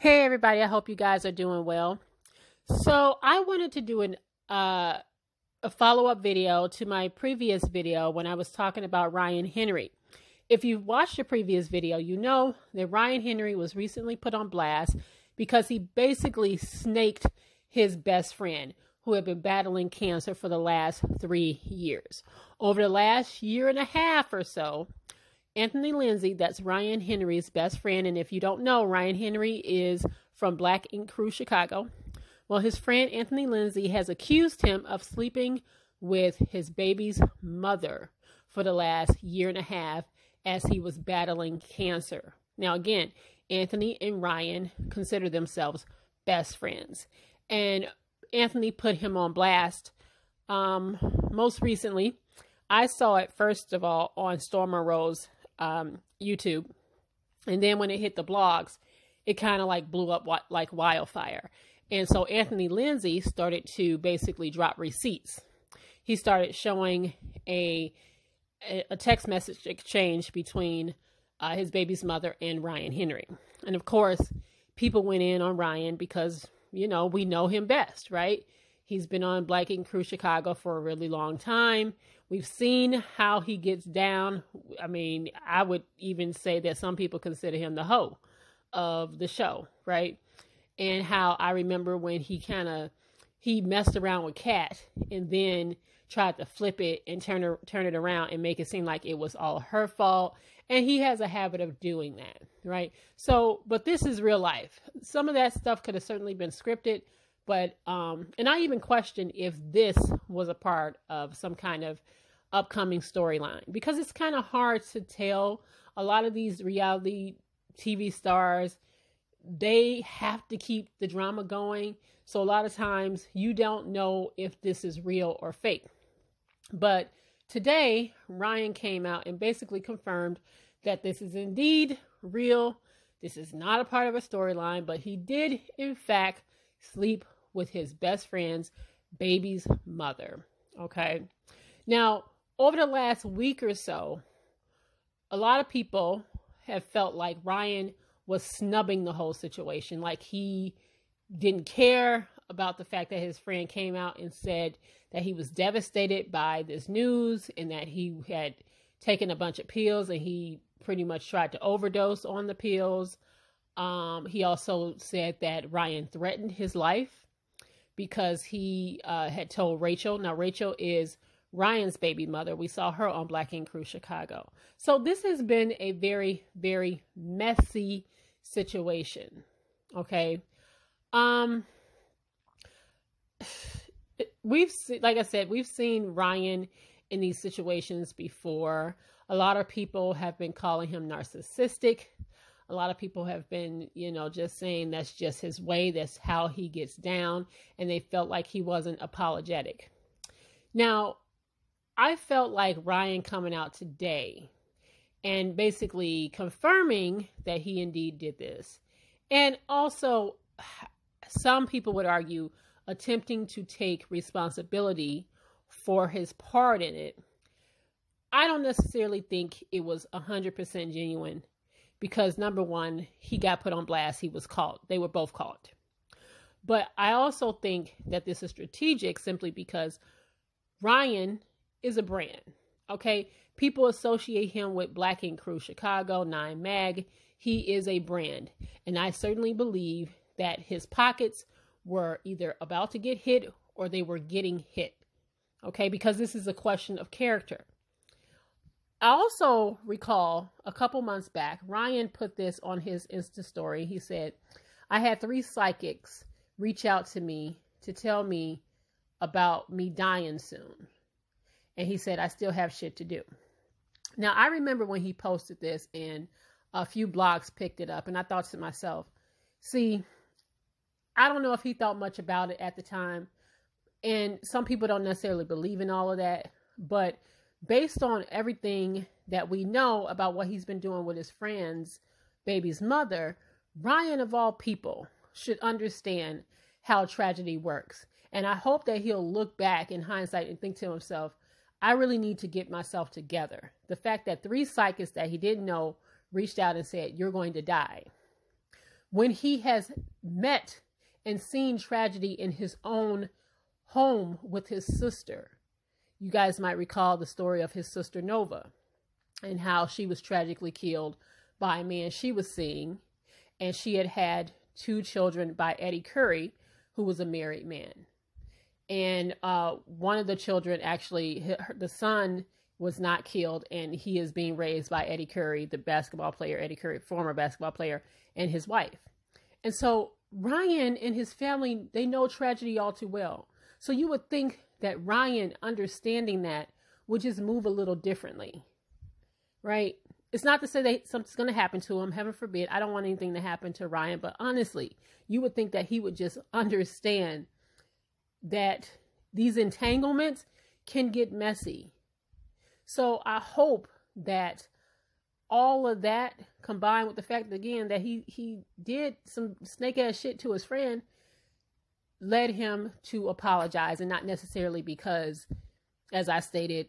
Hey everybody, I hope you guys are doing well. So I wanted to do a follow-up video to my previous video when I was talking about Ryan Henry. If you've watched the previous video, you know that Ryan Henry was recently put on blast because he basically snaked his best friend who had been battling cancer for the last 3 years. Over the last year and a half or so, Anthony Lindsay, that's Ryan Henry's best friend, and if you don't know, Ryan Henry is from Black Ink Crew Chicago. Well, his friend Anthony Lindsay has accused him of sleeping with his baby's mother for the last year and a half as he was battling cancer. Now, again, Anthony and Ryan consider themselves best friends, and Anthony put him on blast most recently. I saw it, first of all, on Stormer Rose YouTube, and then when it hit the blogs, it kind of like blew up like wildfire. And so Anthony Lindsay started to basically drop receipts. He started showing a text message exchange between his baby's mother and Ryan Henry. And of course, people went in on Ryan because, you know, we know him best, right? He's been on Black Ink Crew Chicago for a really long time. We've seen how he gets down. I mean, I would even say that some people consider him the hoe of the show, right? And how I remember when he messed around with Kat and then tried to flip it and turn it around and make it seem like it was all her fault. And he has a habit of doing that, right? So, but this is real life. Some of that stuff could have certainly been scripted. But, and I even question if this was a part of some kind of upcoming storyline, because it's kind of hard to tell. A lot of these reality TV stars, they have to keep the drama going. So a lot of times you don't know if this is real or fake. But today, Ryan came out and basically confirmed that this is indeed real. This is not a part of a storyline, but he did, in fact, sleep with his best friend's baby's mother. Okay. Now, over the last week or so, a lot of people have felt like Ryan was snubbing the whole situation. Like he didn't care about the fact that his friend came out and said that he was devastated by this news and that he had taken a bunch of pills and he pretty much tried to overdose on the pills. He also said that Ryan threatened his life because he had told Rachel. Now, Rachel is Ryan's baby mother. We saw her on Black Ink Crew Chicago. So this has been a very, very messy situation. Okay. Like I said, we've seen Ryan in these situations before. A lot of people have been calling him narcissistic. A lot of people have been, you know, just saying that's just his way. That's how he gets down. And they felt like he wasn't apologetic. Now, I felt like Ryan coming out today and basically confirming that he indeed did this. And also, some people would argue attempting to take responsibility for his part in it. I don't necessarily think it was 100% genuine. Because number one, he got put on blast. He was caught. They were both caught. But I also think that this is strategic simply because Ryan is a brand. Okay. People associate him with Black Ink Crew Chicago, 9 Mag. He is a brand. And I certainly believe that his pockets were either about to get hit or they were getting hit. Okay. Because this is a question of character. I also recall a couple months back, Ryan put this on his Insta story. He said, I had 3 psychics reach out to me to tell me about me dying soon. And he said, I still have shit to do. Now, I remember when he posted this and a few blogs picked it up. And I thought to myself, see, I don't know if he thought much about it at the time. And some people don't necessarily believe in all of that. But based on everything that we know about what he's been doing with his friend's baby's mother, Ryan, of all people, should understand how tragedy works. And I hope that he'll look back in hindsight and think to himself, I really need to get myself together. The fact that 3 psychics that he didn't know reached out and said, you're going to die. when he has met and seen tragedy in his own home with his sister. You guys might recall the story of his sister Nova and how she was tragically killed by a man she was seeing, and she had had 2 children by Eddie Curry, who was a married man. And one of the children, actually, the son was not killed, and he is being raised by Eddie Curry, the basketball player, Eddie Curry, former basketball player, and his wife. And so Ryan and his family, they know tragedy all too well. So you would think that Ryan, understanding that, would just move a little differently, right? It's not to say that something's going to happen to him. Heaven forbid. I don't want anything to happen to Ryan. But honestly, you would think that he would just understand that these entanglements can get messy. So I hope that all of that, combined with the fact that, again, that he did some snake ass shit to his friend, led him to apologize, and not necessarily because, as I stated,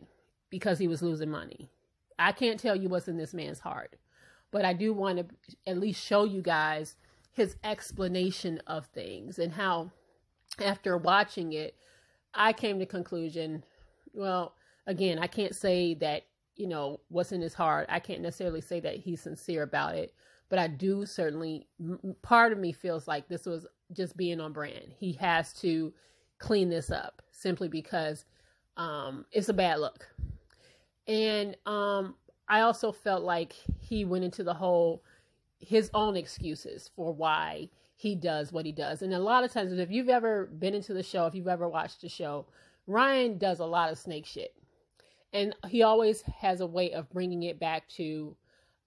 because he was losing money. I can't tell you what's in this man's heart, but I do want to at least show you guys his explanation of things, and how, after watching it, I came to the conclusion, well, again, I can't say that, you know, what's in his heart. I can't necessarily say that he's sincere about it, but I do certainly, part of me feels like this was just being on brand. He has to clean this up simply because it's a bad look. And I also felt like he went into his own excuses for why he does what he does. And a lot of times, if you've ever been into the show, if you've ever watched the show, Ryan does a lot of snake shit. And he always has a way of bringing it back to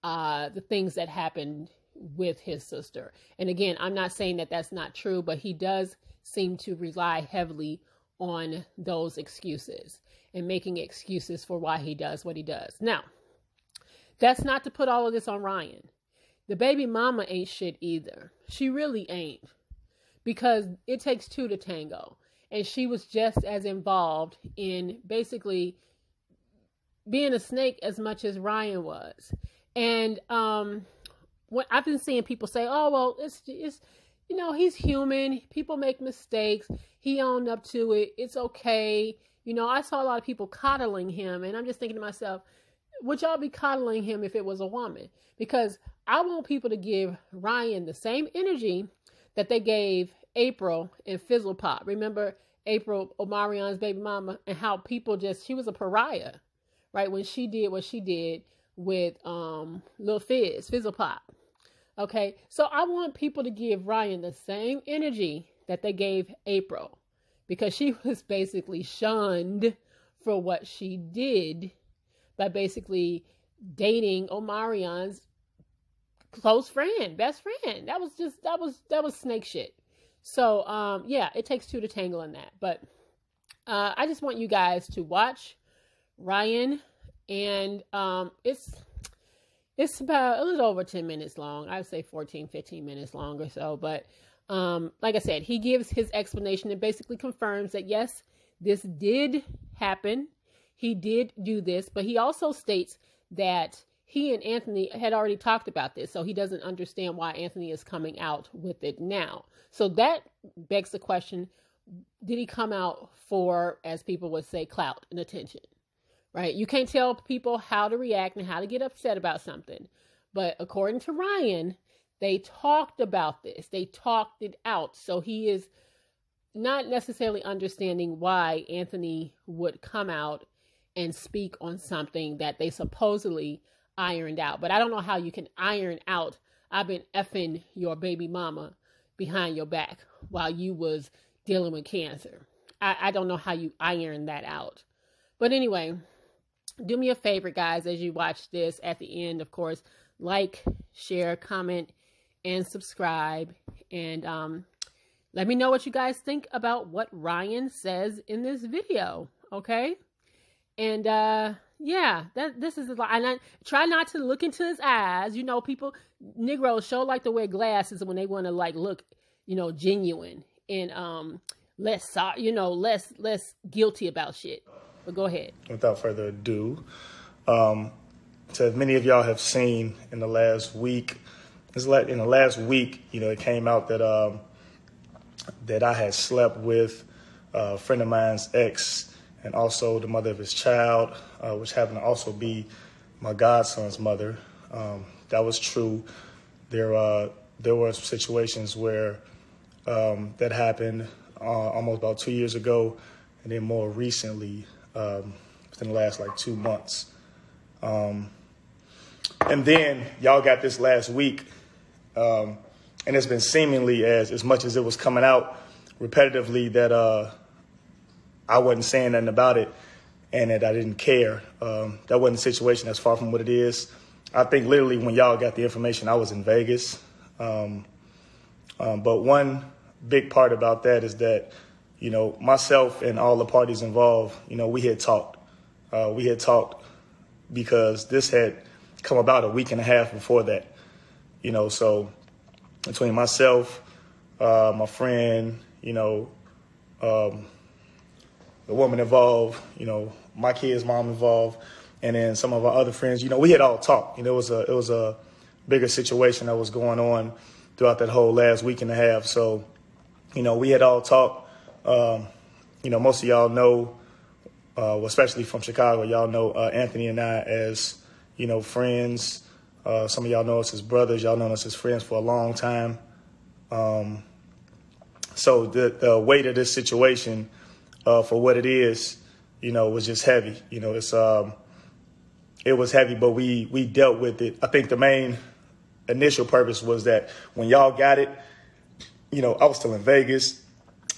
the things that happened with his sister. And again, I'm not saying that that's not true, but he does seem to rely heavily on those excuses and making excuses for why he does what he does. Now, that's not to put all of this on Ryan. The baby mama ain't shit either. She really ain't. Because it takes 2 to tango. And she was just as involved in basically being a snake as much as Ryan was. And what I've been seeing people say, oh, well, it's you know, he's human. People make mistakes. He owned up to it. It's okay. You know, I saw a lot of people coddling him, and I'm just thinking to myself, would y'all be coddling him if it was a woman? Because I want people to give Ryan the same energy that they gave April and Fizzle Pop. Remember April, Omarion's baby mama, and how people she was a pariah, right? When she did what she did with Lil Fizzle Pop. Okay, so I want people to give Ryan the same energy that they gave April, because she was basically shunned for what she did by basically dating Omarion's close friend, best friend. That was snake shit. So, yeah, it takes 2 to tangle in that. But I just want you guys to watch Ryan, and it's about a little over 10 minutes long. I would say 14, 15 minutes long or so. But like I said, he gives his explanation and basically confirms that, yes, this did happen. He did do this. But he also states that he and Anthony had already talked about this. So he doesn't understand why Anthony is coming out with it now. So that begs the question, did he come out for, as people would say, clout and attention? Right? You can't tell people how to react and how to get upset about something. But according to Ryan, they talked about this. They talked it out. So he is not necessarily understanding why Anthony would come out and speak on something that they supposedly ironed out. But I don't know how you can iron out, I've been effing your baby mama behind your back while you was dealing with cancer. I don't know how you iron that out. But anyway, do me a favor, guys, as you watch this. At the end, of course, like, share, comment, and subscribe. And let me know what you guys think about what Ryan says in this video, okay? And yeah, this is a lot. And I try not to look into his eyes. You know, Negroes sure like to wear glasses when they want to like look, you know, genuine and less guilty about shit. But go ahead. Without further ado, so as many of y'all have seen in the last week, in the last week, it came out that that I had slept with a friend of mine's ex and also the mother of his child, which happened to also be my godson's mother. That was true. There were situations where that happened almost about 2 years ago, and then more recently, within the last 2 months. And then y'all got this last week, and it's been seemingly as much as it was coming out repetitively that I wasn't saying nothing about it and that I didn't care. That wasn't the situation. That's far from what it is. I think literally when y'all got the information, I was in Vegas. But one big part about that is that, myself and all the parties involved, we had talked. We had talked because this had come about a week and a half before that, so between myself, my friend, the woman involved, my kid's mom involved, and then some of our other friends, we had all talked. It was a bigger situation that was going on throughout that whole last week and a half. So, we had all talked. Most of y'all know, especially from Chicago, y'all know Anthony and I as, friends. Some of y'all know us as brothers. Y'all know us as friends for a long time. So the weight of this situation, for what it is, was just heavy. It was heavy, but we dealt with it. I think the main initial purpose was that when y'all got it, I was still in Vegas,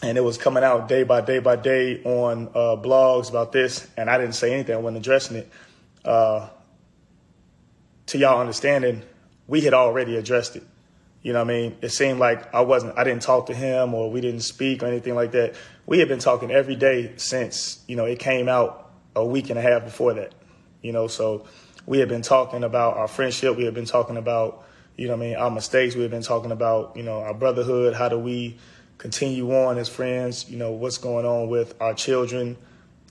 and it was coming out day by day by day on blogs about this, and I didn't say anything. I wasn't addressing it. To y'all understanding, we had already addressed it. It seemed like I didn't talk to him or we didn't speak or anything like that. We had been talking every day since, it came out a week and a half before that, so we had been talking about our friendship. We had been talking about, our mistakes. We had been talking about, our brotherhood. How do we continue on as friends? What's going on with our children?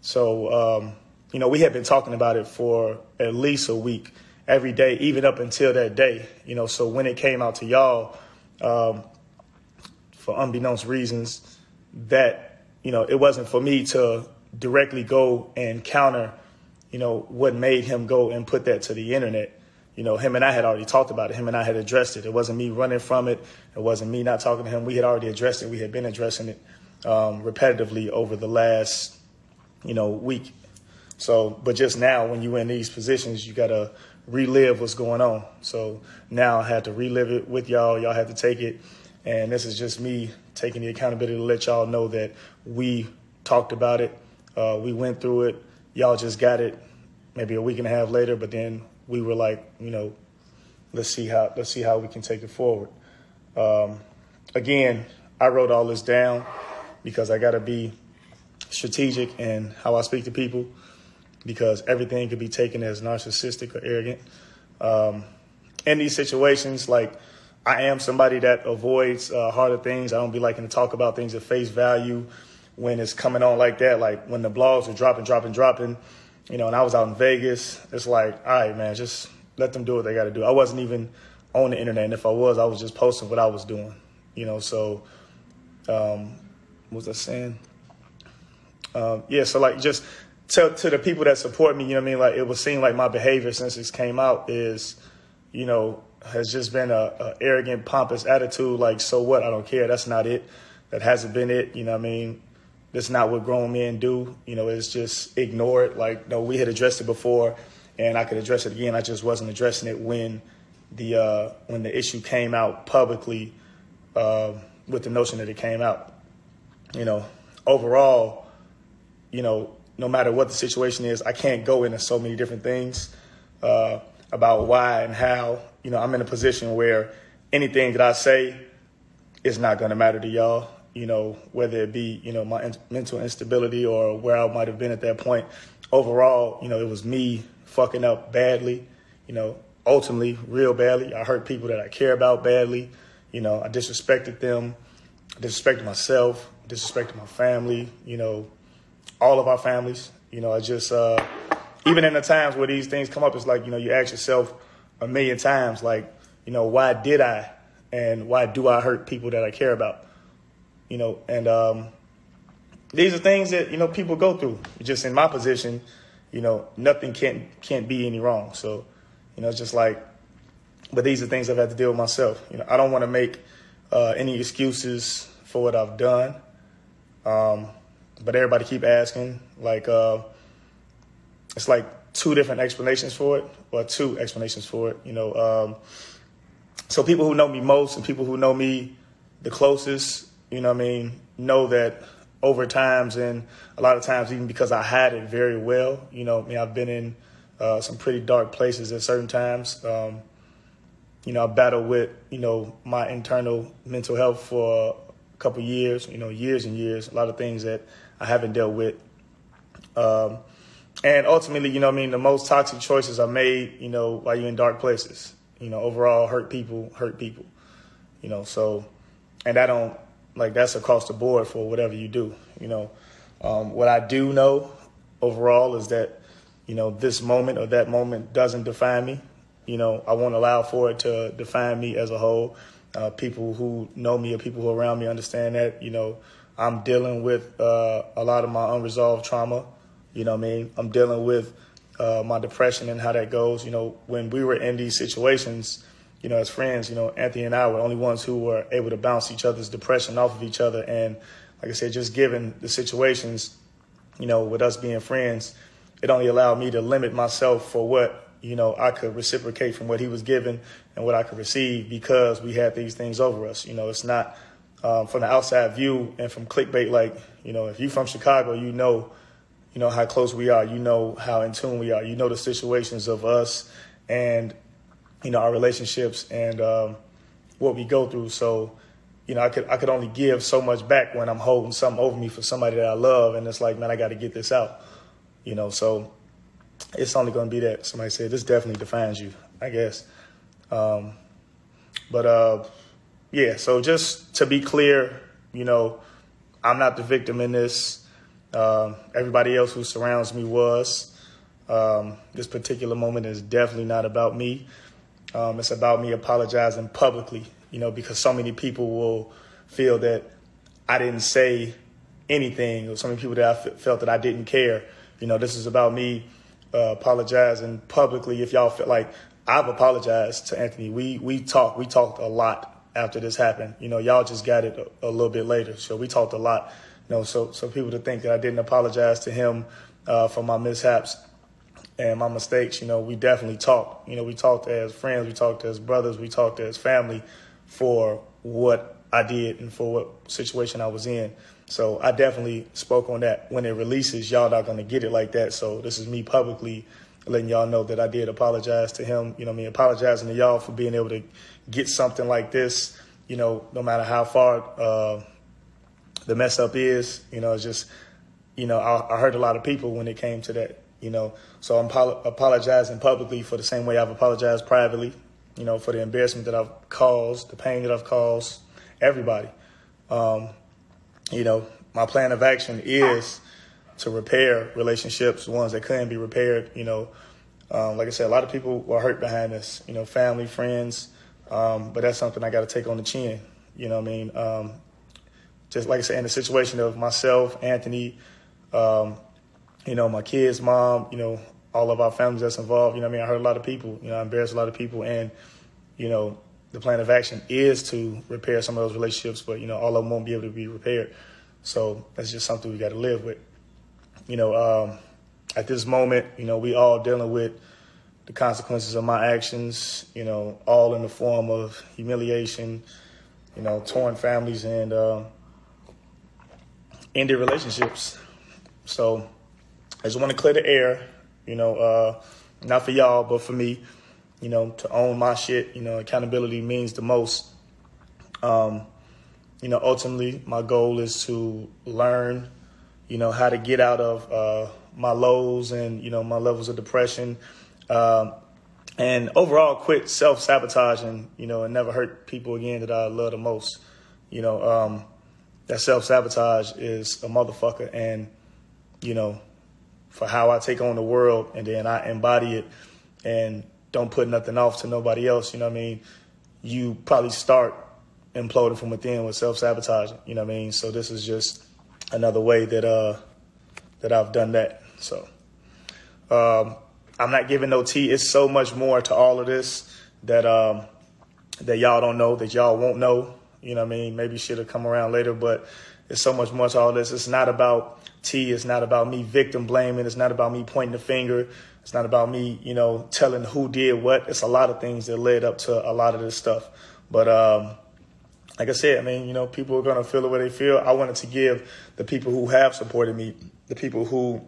So, we had been talking about it for at least a week, every day, even up until that day, so when it came out to y'all, for unbeknownst reasons, that, it wasn't for me to directly go and counter, what made him go and put that to the internet. Him and I had already talked about it. Him and I had addressed it. It wasn't me running from it. It wasn't me not talking to him. We had already addressed it. We had been addressing it repetitively over the last, week. So, but just now when you're in these positions, you got to relive what's going on. So now I had to relive it with y'all. Y'all had to take it. And this is just me taking the accountability to let y'all know that we talked about it. We went through it. Y'all just got it maybe a week and a half later. But then we were like, let's see how we can take it forward. Again, I wrote all this down because I got to be strategic in how I speak to people, because everything could be taken as narcissistic or arrogant. In these situations, I am somebody that avoids harder things. I don't be liking to talk about things at face value when it's coming on like that. Like when the blogs are dropping, and I was out in Vegas, it's like, all right, man, just let them do what they got to do. I wasn't even on the internet. And if I was just posting what I was doing, so what was I saying? So just to the people that support me, it would seem like my behavior since this came out is, has just been a arrogant, pompous attitude. Like, so what? I don't care. That's not it. That hasn't been it. That's not what grown men do. It's just ignore it. No, we had addressed it before and I could address it again. I just wasn't addressing it when the issue came out publicly, with the notion that it came out. Overall, no matter what the situation is, I can't go into so many different things about why and how. I'm in a position where anything that I say is not going to matter to y'all, whether it be, my mental instability or where I might have been at that point. Overall, it was me fucking up badly, ultimately real badly. I hurt people that I care about badly. I disrespected them, disrespected myself, disrespected my family, all of our families. I just, even in the times where these things come up, it's like, you ask yourself a million times, why did I, and why do I hurt people that I care about? And these are things that, people go through. Just in my position, nothing can't be any wrong. So, it's just like, but these are things I've had to deal with myself. I don't want to make any excuses for what I've done. But everybody keep asking, like, it's like two explanations for it. So people who know me most and people who know me the closest, know that over times, and a lot of times even because I hide it very well, I've been in some pretty dark places at certain times. I battled with, my internal mental health for a couple years, years and years, a lot of things that I haven't dealt with. And ultimately, the most toxic choices are made, while you're in dark places. Overall, hurt people. So, and that's across the board for whatever you do. What I do know overall is that, this moment or that moment doesn't define me. I won't allow for it to define me as a whole. People who know me or people who are around me understand that, I'm dealing with a lot of my unresolved trauma. I'm dealing with my depression and how that goes. When we were in these situations, as friends, Anthony and I were the only ones who were able to bounce each other's depression off of each other. And like I said, just given the situations, with us being friends, it only allowed me to limit myself for what, I could reciprocate from what he was given and what I could receive because we had these things over us. It's not from the outside view and from clickbait. Like, if you're from Chicago, you know how close we are. How in tune we are. The situations of us and, our relationships and what we go through. So, I could only give so much back when I'm holding something over me for somebody that I love. And it's like, man, I got to get this out, so it's only going to be that. Somebody said, this definitely defines you, I guess. Yeah, so just to be clear, I'm not the victim in this. Everybody else who surrounds me was. This particular moment is definitely not about me. It's about me apologizing publicly, because so many people will feel that I didn't say anything, or so many people that I felt that I didn't care. This is about me apologizing publicly. If y'all feel like I've apologized to Anthony, we talked a lot after this happened. Y'all just got it a little bit later. So we talked a lot. So people to think that I didn't apologize to him for my mishaps and my mistakes, we definitely talked. We talked as friends, we talked as brothers, we talked as family for what I did and for what situation I was in. So I definitely spoke on that. When it releases, y'all not going to get it like that. So this is me publicly letting y'all know that I did apologize to him. Apologizing to y'all for being able to get something like this, no matter how far the mess up is, it's just, I hurt a lot of people when it came to that, So I'm apologizing publicly for the same way I've apologized privately, for the embarrassment that I've caused, the pain that I've caused everybody. My plan of action is to repair relationships, ones that couldn't be repaired. Like I said, a lot of people were hurt behind this, family, friends. But that's something I got to take on the chin. Just like I said, in the situation of myself, Anthony, my kids, mom, all of our families that's involved. I hurt a lot of people. I embarrassed a lot of people. And, the plan of action is to repair some of those relationships, but, all of them won't be able to be repaired. So that's just something we got to live with. At this moment, we all dealing with the consequences of my actions, all in the form of humiliation, torn families and ended relationships. So I just want to clear the air, not for y'all, but for me, to own my shit. Accountability means the most. Ultimately, my goal is to learn, how to get out of my lows and, my levels of depression. And overall, quit self-sabotaging, and never hurt people again that I love the most. That self-sabotage is a motherfucker. And, for how I take on the world and then I embody it and don't put nothing off to nobody else, you probably start imploding from within with self-sabotaging. You know what I mean? So this is just another way that that I've done that. So I'm not giving no tea. It's so much more to all of this that that y'all don't know, that y'all won't know. You know what I mean? Maybe should have come around later, but it's so much more to all this. It's not about tea. It's not about me victim blaming. It's not about me pointing the finger. It's not about me, you know, telling who did what. It's a lot of things that led up to a lot of this stuff. But like I said, I mean, you know, people are going to feel the way they feel. I wanted to give the people who have supported me, the people who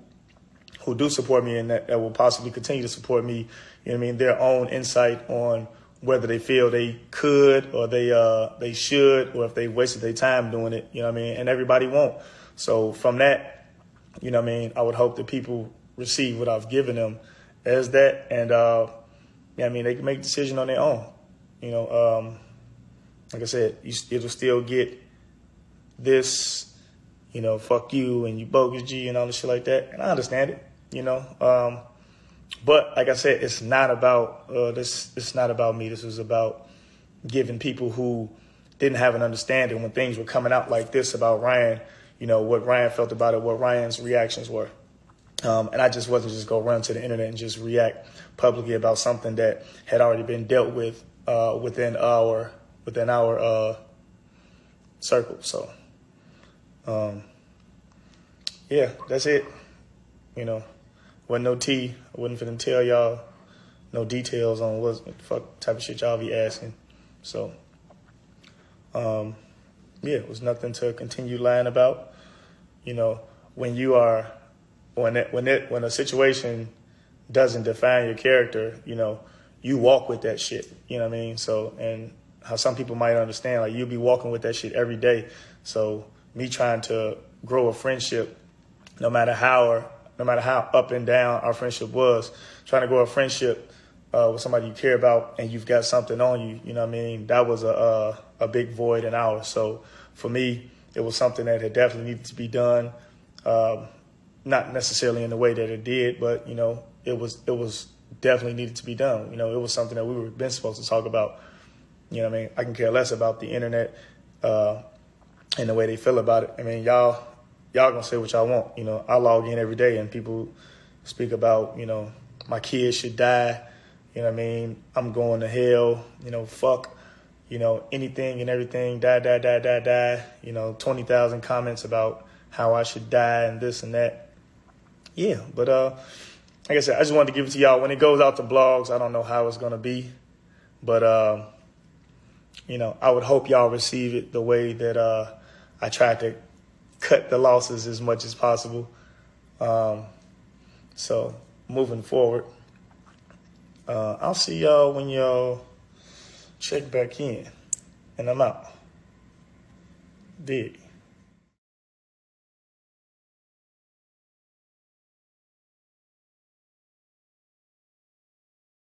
do support me and that will possibly continue to support me, you know what I mean, their own insight on whether they feel they could or they should, or if they wasted their time doing it, you know what I mean, and everybody won't. So from that, you know what I mean, I would hope that people receive what I've given them as that, and yeah, I mean, they can make a decision on their own. You know, like I said, it'll still get this, you know, fuck you and you bogus G and all this shit like that, and I understand it, you know. But like I said, it's not about this. It's not about me. This is about giving people who didn't have an understanding when things were coming out like this about Ryan, you know, what Ryan felt about it, what Ryan's reactions were. And I just wasn't just going to run to the internet and just react publicly about something that had already been dealt with within our circle. So, yeah, that's it. You know, wasn't no tea. I wasn't finna tell y'all no details on what the fuck type of shit y'all be asking. So, yeah, it was nothing to continue lying about. You know, when you are, when a situation doesn't define your character, you know, you walk with that shit. You know what I mean? So, and how some people might understand, like, you'll be walking with that shit every day. So me trying to grow a friendship, no matter how up and down our friendship was, trying to grow a friendship with somebody you care about and you've got something on you, you know what I mean? That was a big void in ours. So for me, it was something that had definitely needed to be done. Not necessarily in the way that it did, but, you know, it was definitely needed to be done. You know, it was something that we were been supposed to talk about. You know what I mean? I can care less about the internet and the way they feel about it. I mean, y'all gonna say what y'all want. You know, I log in every day and people speak about, you know, my kids should die. You know what I mean? I'm going to hell. You know, fuck, you know, anything and everything. Die. You know, 20,000 comments about how I should die and this and that. Yeah, but like I said, I just wanted to give it to y'all. When it goes out to blogs, I don't know how it's going to be. But, you know, I would hope y'all receive it the way that I tried to cut the losses as much as possible. So moving forward, I'll see y'all when y'all check back in. And I'm out. Dig.